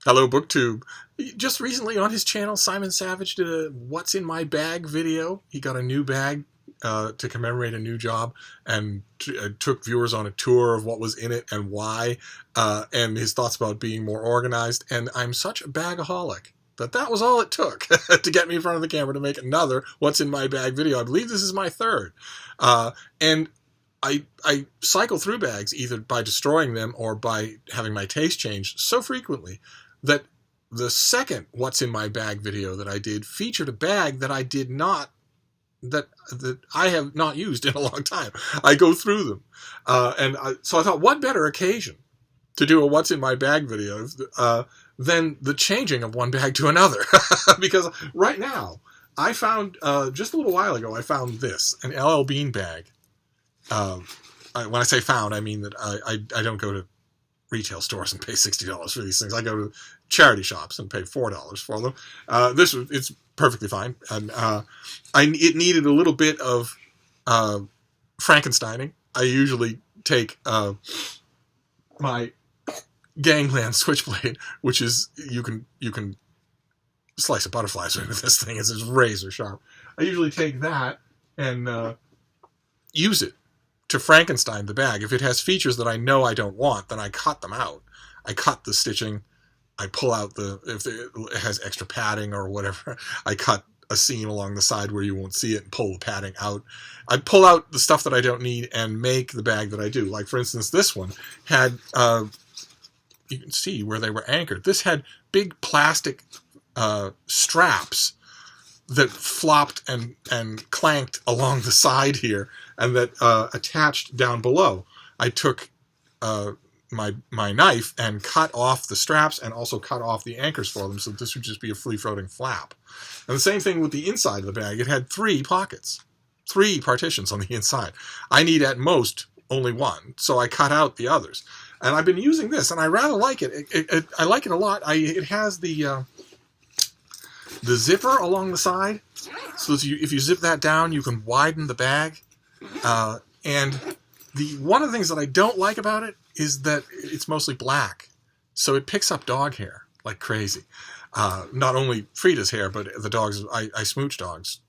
Hello, BookTube. Just recently on his channel, Simon Savage did a "What's in My Bag" video. He got a new bag to commemorate a new job, and took viewers on a tour of what was in it and why, and his thoughts about being more organized. And I'm such a bagaholic that was all it took to get me in front of the camera to make another "What's in My Bag" video. I believe this is my third, and I cycle through bags either by destroying them or by having my taste change so frequently that the second "What's in My Bag" video that I did featured a bag that I did not that I have not used in a long time. I go through them, so I thought, what better occasion to do a "What's in My Bag" video than the changing of one bag to another? Because right now I found just a little while ago I found this, an LL Bean bag. When I say found, I mean that I don't go to retail stores and pay $60 for these things. I go to charity shops and pay $4 for them. It's perfectly fine, and it needed a little bit of Frankensteining. I usually take my gangland switchblade, which is you can slice a butterfly through with this thing. It's just razor sharp. I usually take that and use it to Frankenstein the bag. If it has features that I know I don't want, then I cut them out. I cut the stitching. I pull out if it has extra padding or whatever, I cut a seam along the side where you won't see it and pull the padding out. I pull out the stuff that I don't need and make the bag that I do. Like, for instance, this one had, you can see where they were anchored. This had big plastic straps that flopped and clanked along the side here, and that attached down below. I took my knife and cut off the straps and also cut off the anchors for them, so this would just be a free-floating flap. And the same thing with the inside of the bag. It had 3 pockets, 3 partitions on the inside. I need at most only one, so I cut out the others. And I've been using this, and I rather like it. I like it a lot. It has the zipper along the side, so that if you zip that down, you can widen the bag. And one of the things that I don't like about it is that it's mostly black, so it picks up dog hair like crazy. Not only Frida's hair, but the dogs. I smooch dogs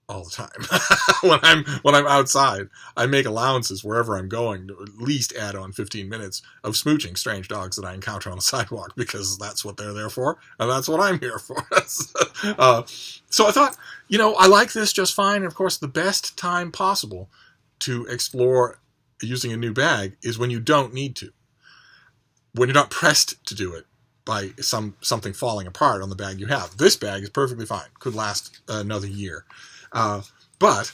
all the time. when I'm outside, I make allowances wherever I'm going to at least add on 15 minutes of smooching strange dogs that I encounter on the sidewalk, because that's what they're there for, and that's what I'm here for. So I thought, I like this just fine. And of course, the best time possible to explore using a new bag is when you don't need to, when you're not pressed to do it by something falling apart on the bag you have. This bag is perfectly fine, could last another year. But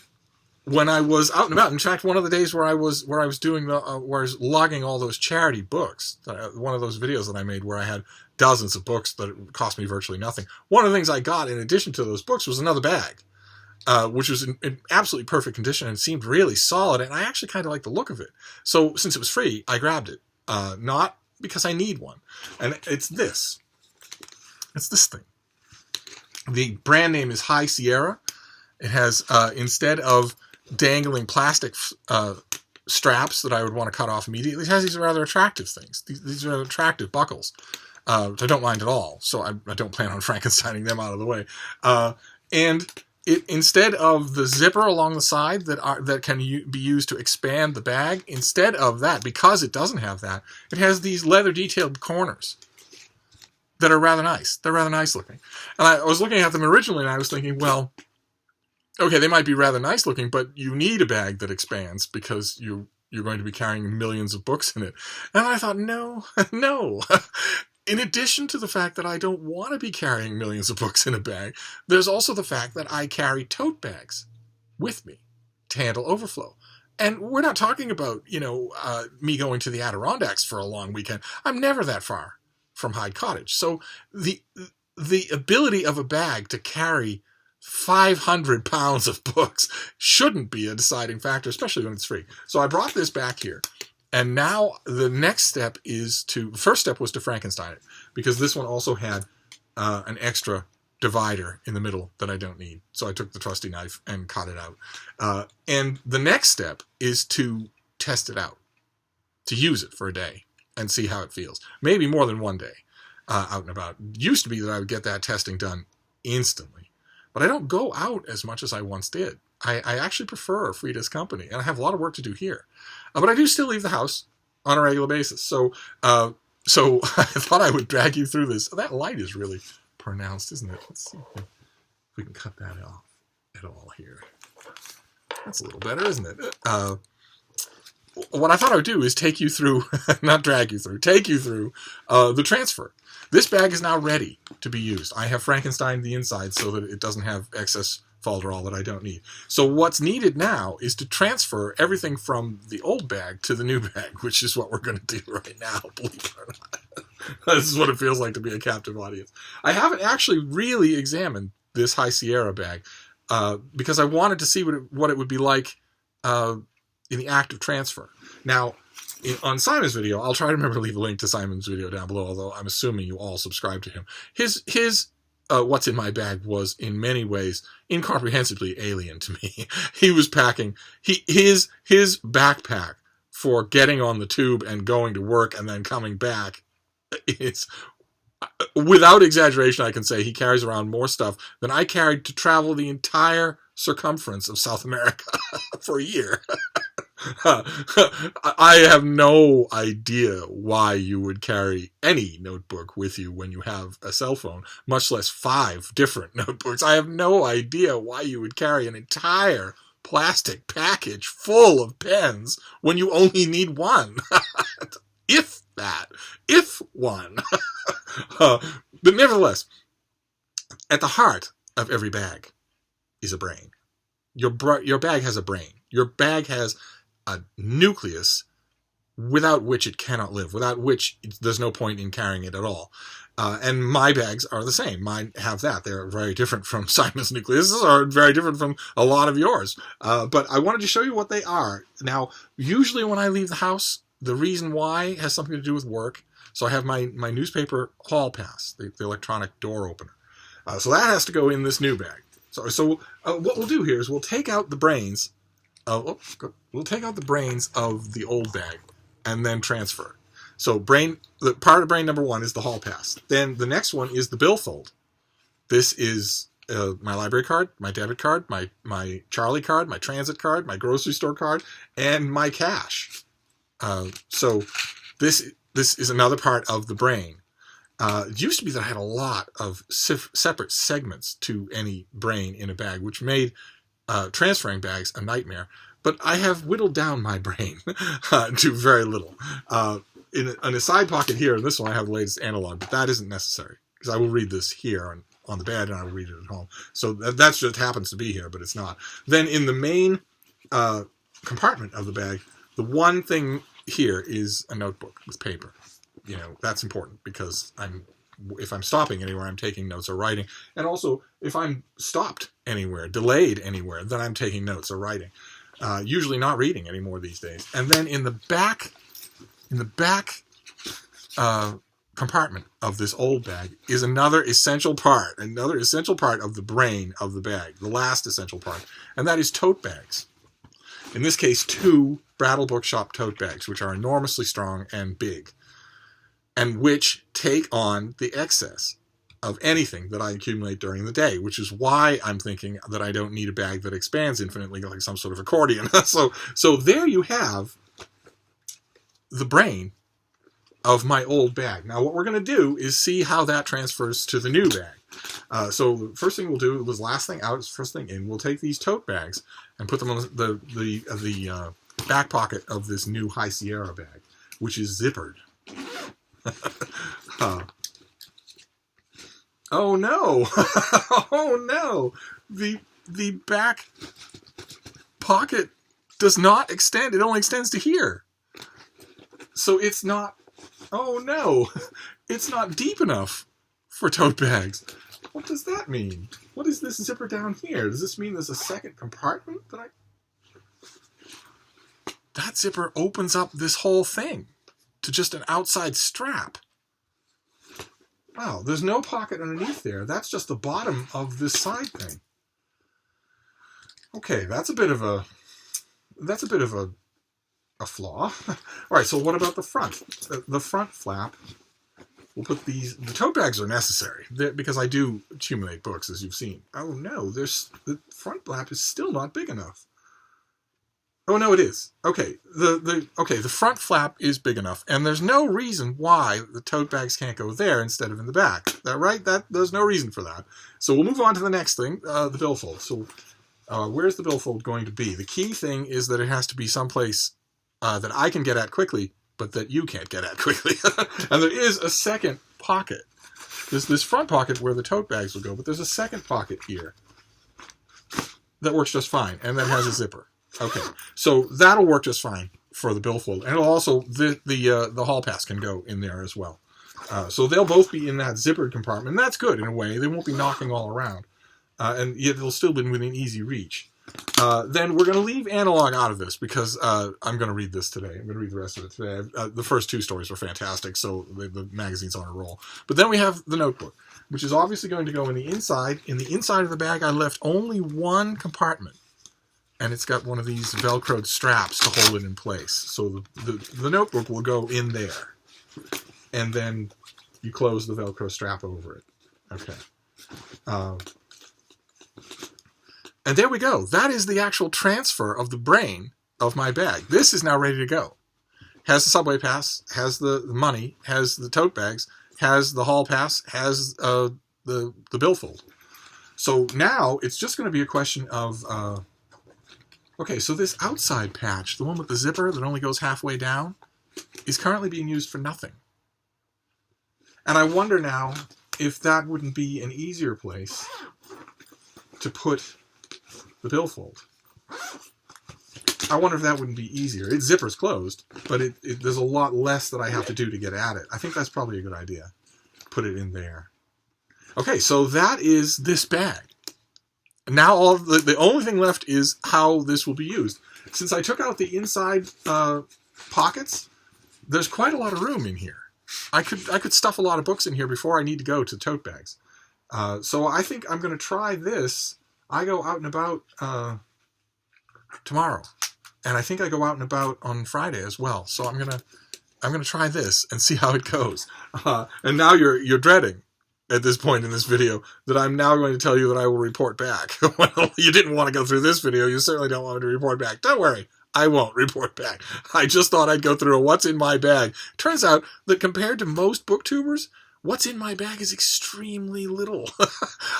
when I was out and about, in fact, one of the days where I was doing where I was logging all those charity books, one of those videos that I made where I had dozens of books that cost me virtually nothing. One of the things I got in addition to those books was another bag, which was in absolutely perfect condition and seemed really solid, and I actually kind of liked the look of it. So since it was free, I grabbed it, not because I need one. And it's this thing. The brand name is High Sierra. It has, instead of dangling plastic straps that I would want to cut off immediately, it has these rather attractive things. These are attractive buckles, which I don't mind at all. So I don't plan on Frankensteining them out of the way. And instead of the zipper along the side that can be used to expand the bag, instead of that, because it doesn't have that, it has these leather detailed corners that are rather nice. They're rather nice looking. And I was looking at them originally, and I was thinking, well, okay, they might be rather nice looking, but you need a bag that expands because you're going to be carrying millions of books in it. And I thought, no. In addition to the fact that I don't want to be carrying millions of books in a bag, there's also the fact that I carry tote bags with me to handle overflow. And we're not talking about, me going to the Adirondacks for a long weekend. I'm never that far from Hyde Cottage. So the ability of a bag to carry 500 pounds of books shouldn't be a deciding factor, especially when it's free. So I brought this back here, and now the next step is the first step was to Frankenstein it, because this one also had an extra divider in the middle that I don't need. So I took the trusty knife and cut it out. And the next step is to test it out, to use it for a day and see how it feels. Maybe more than one day. out and about. It used to be that I would get that testing done instantly, but I don't go out as much as I once did. I actually prefer Frida's company, and I have a lot of work to do here. But I do still leave the house on a regular basis. So I thought I would drag you through this. That light is really pronounced, isn't it? Let's see if we can cut that off at all here. That's a little better, isn't it? What I thought I would do is take you through, not drag you through, take you through the transfer. This bag is now ready to be used. I have Frankensteined the inside so that it doesn't have excess Falderall that I don't need. So what's needed now is to transfer everything from the old bag to the new bag, which is what we're going to do right now, believe it or not. This is what it feels like to be a captive audience. I haven't actually really examined this High Sierra bag because I wanted to see what it would be like in the act of transfer. Now, on Simon's video, I'll try to remember to leave a link to Simon's video down below, although I'm assuming you all subscribe to him. His what's in my bag was in many ways incomprehensibly alien to me. He was packing his backpack for getting on the tube and going to work and then coming back. It's without exaggeration, I can say he carries around more stuff than I carried to travel the entire circumference of South America for a year. I have no idea why you would carry any notebook with you when you have a cell phone, much less 5 different notebooks. I have no idea why you would carry an entire plastic package full of pens when you only need one. If one. But nevertheless, at the heart of every bag is a brain. Your bag has a brain. Your bag has a nucleus without which it cannot live, without which there's no point in carrying it at all. And my bags are the same. Mine have that. They're very different from Simon's nucleuses, or very different from a lot of yours. But I wanted to show you what they are. Now, usually when I leave the house, the reason why has something to do with work. So I have my newspaper hall pass, the electronic door opener. So that has to go in this new bag. So what we'll do here is we'll take out the brains. We'll take out the brains of the old bag and then transfer. So the part of brain number 1 is the hall pass. Then the next one is the billfold. This is my library card, my debit card, my Charlie card, my transit card, my grocery store card, and my cash. So this is another part of the brain. It used to be that I had a lot of separate segments to any brain in a bag, which made transferring bags a nightmare. But I have whittled down my brain to very little. In a side pocket here, in this one I have the latest analog, but that isn't necessary because I will read this here on the bed and I will read it at home. So that just happens to be here, but it's not. Then in the main compartment of the bag, the one thing here is a notebook with paper. You know, that's important because if I'm stopping anywhere, I'm taking notes or writing. And also, if I'm stopped anywhere, delayed anywhere, then I'm taking notes or writing. Usually not reading anymore these days. And then in the back compartment of this old bag is another essential part of the brain of the bag, the last essential part, and that is tote bags. In this case, 2 Brattle Bookshop tote bags, which are enormously strong and big, and which take on the excess of anything that I accumulate during the day, which is why I'm thinking that I don't need a bag that expands infinitely like some sort of accordion. So there you have the brain of my old bag. Now what we're going to do is see how that transfers to the new bag. So the first thing we'll do was last thing out is first thing in. We'll take these tote bags and put them on the back pocket of this new High Sierra bag, which is zippered. Oh no! Oh no! The back pocket does not extend. It only extends to here. So it's not. Oh no! It's not deep enough for tote bags. What does that mean? What is this zipper down here? Does this mean there's a second compartment that zipper opens up this whole thing to just an outside strap? Wow, there's no pocket underneath there. That's just the bottom of this side thing. Okay, that's a bit of a flaw. All right, so what about the front? The front flap we'll put the tote bags are necessary because I do accumulate books, as you've seen. Oh no, the front flap is still not big enough. Oh no, it is. Okay, the front flap is big enough, and there's no reason why the tote bags can't go there instead of in the back. Is that right? There's no reason for that. So we'll move on to the next thing, the billfold. So where's the billfold going to be? The key thing is that it has to be someplace that I can get at quickly, but that you can't get at quickly. And there is a second pocket. There's this front pocket where the tote bags will go, but there's a second pocket here that works just fine, and that has a zipper. Okay, so that'll work just fine for the billfold, and it'll also the hall pass can go in there as well. So they'll both be in that zippered compartment, and that's good in a way. They won't be knocking all around, and yet it'll still be within easy reach. Then we're going to leave analog out of this because I'm going to read this today. I'm going to read the rest of it today. The first two stories were fantastic, so the magazine's on a roll. But then we have the notebook, which is obviously going to go in the inside. In the inside of the bag, I left only one compartment. And it's got one of these Velcroed straps to hold it in place. So the notebook will go in there. And then you close the Velcro strap over it. Okay. And there we go. That is the actual transfer of the brain of my bag. This is now ready to go. Has the subway pass, has the money, has the tote bags, has the hall pass, has the billfold. So now it's just going to be a question of... Okay, so this outside patch, the one with the zipper that only goes halfway down, is currently being used for nothing. And I wonder now if that wouldn't be an easier place to put the billfold. I wonder if that wouldn't be easier. Its zipper's closed, but there's a lot less that I have to do to get at it. I think that's probably a good idea. Put it in there. Okay, so that is this bag. Now the only thing left is how this will be used. Since I took out the inside pockets, there's quite a lot of room in here. I could stuff a lot of books in here before I need to go to tote bags. So I think I'm going to try this. I go out and about tomorrow, and I think I go out and about on Friday as well. So I'm gonna try this and see how it goes. And now you're dreading at this point in this video that I'm now going to tell you that I will report back. Well, you didn't want to go through this video. You certainly don't want me to report back. Don't worry. I won't report back. I just thought I'd go through a what's in my bag. Turns out that compared to most booktubers, what's in my bag is extremely little.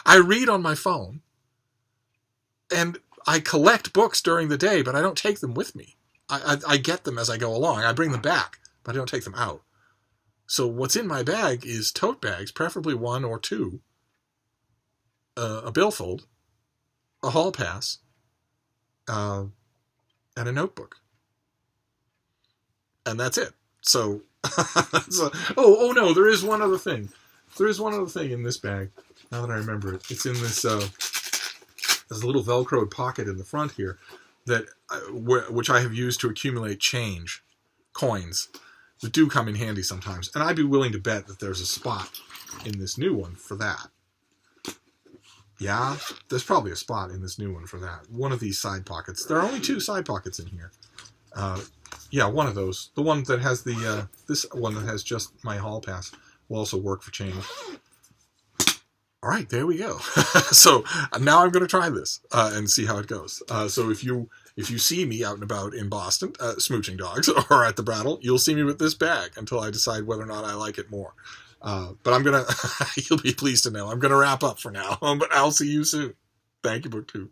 I read on my phone, and I collect books during the day, but I don't take them with me. I get them as I go along. I bring them back, but I don't take them out. So what's in my bag is tote bags, preferably one or two, a billfold, a hall pass, and a notebook. And that's it. So, oh no, there is one other thing. There is one other thing in this bag, now that I remember it. It's in this, there's a little Velcroed pocket in the front here, which I have used to accumulate change, coins, that do come in handy sometimes. And I'd be willing to bet that there's a spot in this new one for that. Yeah, there's probably a spot in this new one for that. One of these side pockets. There are only two side pockets in here. Yeah, one of those. The one that has this one that has just my hall pass will also work for change. All right, there we go. So now I'm going to try this and see how it goes. So if you see me out and about in Boston, smooching dogs, or at the Brattle, you'll see me with this bag until I decide whether or not I like it more. But I'm going to, you'll be pleased to know, I'm going to wrap up for now. But I'll see you soon. Thank you, BookTube.